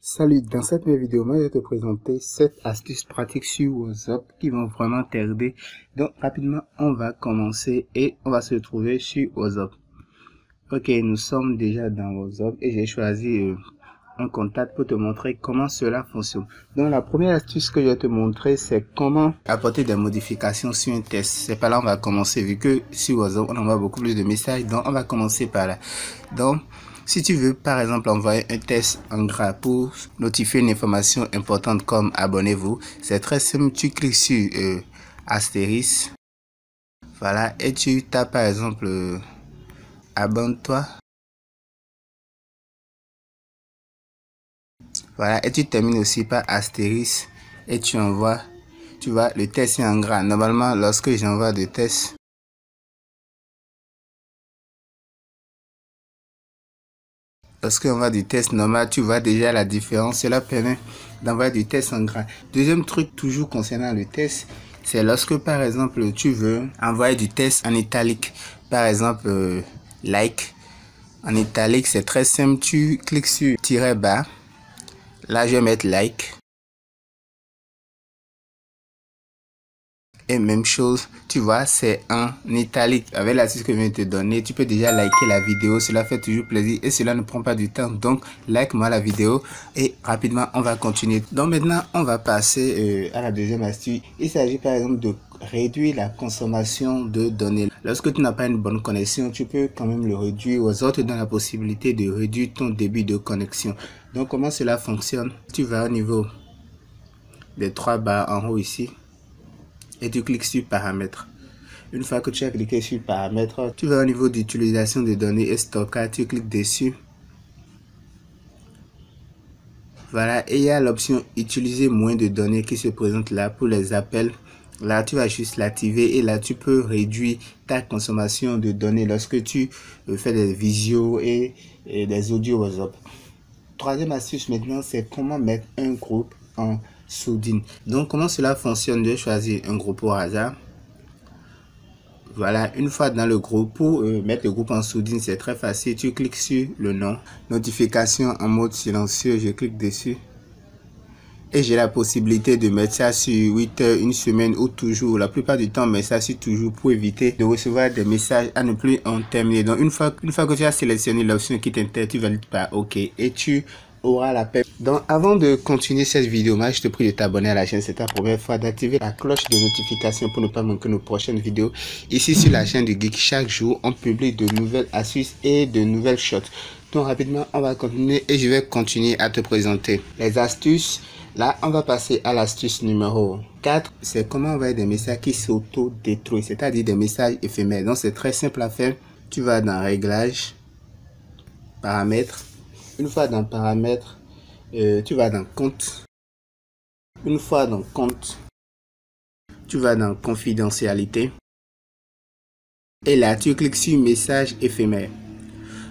Salut, dans cette nouvelle vidéo, moi je vais te présenter 7 astuces pratiques sur WhatsApp qui vont vraiment t'aider. Donc rapidement, on va commencer et on va se retrouver sur WhatsApp. Ok, nous sommes déjà dans WhatsApp et j'ai choisi un contact pour te montrer comment cela fonctionne. Donc la première astuce que je vais te montrer, c'est comment apporter des modifications sur un test. C'est par là on va commencer, vu que sur WhatsApp on envoie beaucoup plus de messages, donc on va commencer par là. Donc si tu veux par exemple envoyer un test en gras pour notifier une information importante comme abonnez-vous, c'est très simple. Tu cliques sur astérisque, voilà, et tu tapes par exemple abonne-toi, voilà, et tu termines aussi par astérisque et tu envoies. Tu vois, le test est en gras. Normalement, lorsque j'envoie des tests, lorsqu'on va du test normal, tu vois déjà la différence. Cela permet d'envoyer du test en gras. Deuxième truc, toujours concernant le test, c'est lorsque par exemple tu veux envoyer du test en italique. Par exemple, like. En italique, c'est très simple. Tu cliques sur tiret bas. Là, je vais mettre like. Et même chose, tu vois, c'est en italique. Avec l'astuce que je viens de te donner, tu peux déjà liker la vidéo. Cela fait toujours plaisir et cela ne prend pas du temps. Donc, like-moi la vidéo et rapidement, on va continuer. Donc maintenant, on va passer à la deuxième astuce. Il s'agit par exemple de réduire la consommation de données. Lorsque tu n'as pas une bonne connexion, tu peux quand même le réduire. WhatsApp te donne la possibilité de réduire ton débit de connexion. Donc, comment cela fonctionne? Tu vas au niveau des 3 barres en haut ici. Et tu cliques sur paramètres. Une fois que tu as cliqué sur paramètres, tu vas au niveau d'utilisation des données et stockage, tu cliques dessus. Voilà, et il y a l'option utiliser moins de données qui se présente là pour les appels. Là, tu vas juste l'activer et là, tu peux réduire ta consommation de données lorsque tu fais des visios et des audios WhatsApp. Troisième astuce maintenant, c'est comment mettre un groupe en sourdine. Donc, comment cela fonctionne? Je vais choisir un groupe au hasard. Voilà, une fois dans le groupe, pour mettre le groupe en sourdine, c'est très facile. Tu cliques sur le nom, notification en mode silencieux, je clique dessus. Et j'ai la possibilité de mettre ça sur 8 heures, une semaine ou toujours. La plupart du temps, mais ça sur toujours pour éviter de recevoir des messages à ne plus en terminer. Donc, une fois que tu as sélectionné l'option qui t'intéresse, tu valides par OK et tu aura la paix. Donc avant de continuer cette vidéo, moi je te prie de t'abonner à la chaîne, c'est ta première fois, d'activer la cloche de notification pour ne pas manquer nos prochaines vidéos. Ici sur la chaîne du Geek, chaque jour on publie de nouvelles astuces et de nouvelles shots. Donc rapidement on va continuer et je vais continuer à te présenter les astuces. Là on va passer à l'astuce numéro 4, c'est comment envoyer des messages qui s'auto-détruisent, c'est-à-dire des messages éphémères. Donc c'est très simple à faire. Tu vas dans réglages, paramètres. Une fois dans paramètres, tu vas dans compte. Une fois dans compte, tu vas dans confidentialité. Et là, tu cliques sur message éphémère.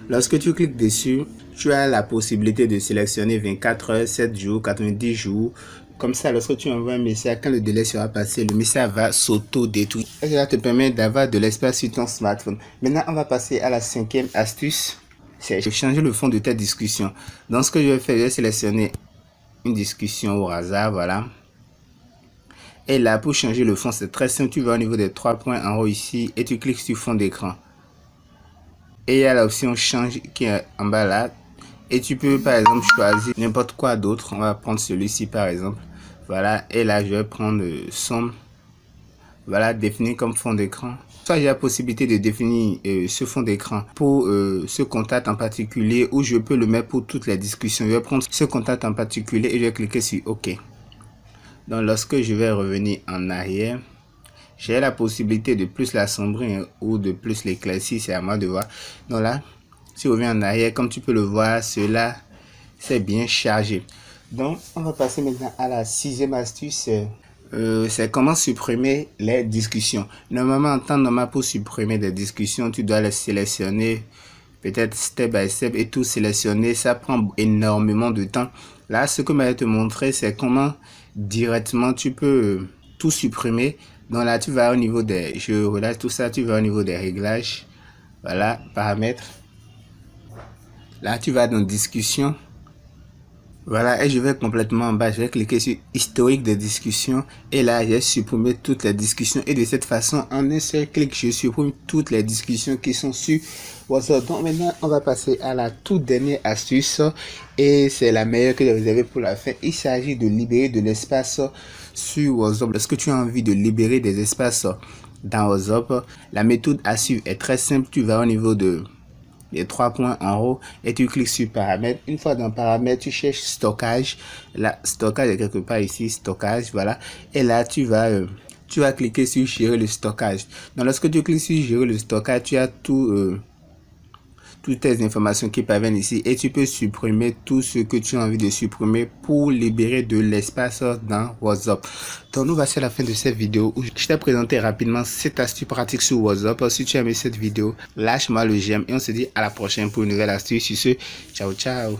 Lorsque tu cliques dessus, tu as la possibilité de sélectionner 24 heures, 7 jours, 90 jours. Comme ça, lorsque tu envoies un message, quand le délai sera passé, le message va s'auto-détruire. Et cela te permet d'avoir de l'espace sur ton smartphone. Maintenant, on va passer à la cinquième astuce. C'est changer le fond de ta discussion. Donc ce que je vais faire, je vais sélectionner une discussion au hasard, voilà. Et là, pour changer le fond, c'est très simple. Tu vas au niveau des 3 points en haut ici et tu cliques sur fond d'écran. Et il y a l'option change qui est en bas là. Et tu peux par exemple choisir n'importe quoi d'autre. On va prendre celui-ci par exemple. Voilà. Et là, je vais prendre sombre. Voilà, définir comme fond d'écran. Soit j'ai la possibilité de définir ce fond d'écran pour ce contact en particulier, ou je peux le mettre pour toutes les discussions. Je vais prendre ce contact en particulier et je vais cliquer sur OK. Donc lorsque je vais revenir en arrière, j'ai la possibilité de plus l'assombrir ou de plus l'éclaircir, c'est à moi de voir. Donc là, si je reviens en arrière, comme tu peux le voir, cela c'est bien chargé. Donc on va passer maintenant à la sixième astuce. C'est comment supprimer les discussions. Normalement, en temps normal, pour supprimer des discussions, tu dois les sélectionner, peut-être step by step et tout sélectionner. Ça prend énormément de temps. Là, ce que je vais te montrer, c'est comment directement tu peux tout supprimer. Donc là, tu vas au niveau des... Je relâche tout ça, tu vas au niveau des réglages. Voilà, paramètres. Là, tu vas dans discussion. Voilà, et je vais complètement en bas, je vais cliquer sur historique des discussions et là j'ai supprimé toutes les discussions et de cette façon en un seul clic je supprime toutes les discussions qui sont sur WhatsApp. Donc maintenant on va passer à la toute dernière astuce et c'est la meilleure que j'ai réservée pour la fin. Il s'agit de libérer de l'espace sur WhatsApp. Lorsque tu as envie de libérer des espaces dans WhatsApp, la méthode à suivre est très simple. Tu vas au niveau de les 3 points en haut et tu cliques sur paramètres. Une fois dans paramètres, tu cherches stockage. Là, stockage est quelque part ici, stockage, voilà. Et là, tu vas cliquer sur gérer le stockage. Donc, lorsque tu cliques sur gérer le stockage, tu as toutes tes informations qui parviennent ici et tu peux supprimer tout ce que tu as envie de supprimer pour libérer de l'espace dans WhatsApp. Donc nous voici à la fin de cette vidéo où je t'ai présenté rapidement cette astuce pratique sur WhatsApp. Si tu as aimé cette vidéo, lâche-moi le j'aime et on se dit à la prochaine pour une nouvelle astuce. Sur ce, ciao ciao.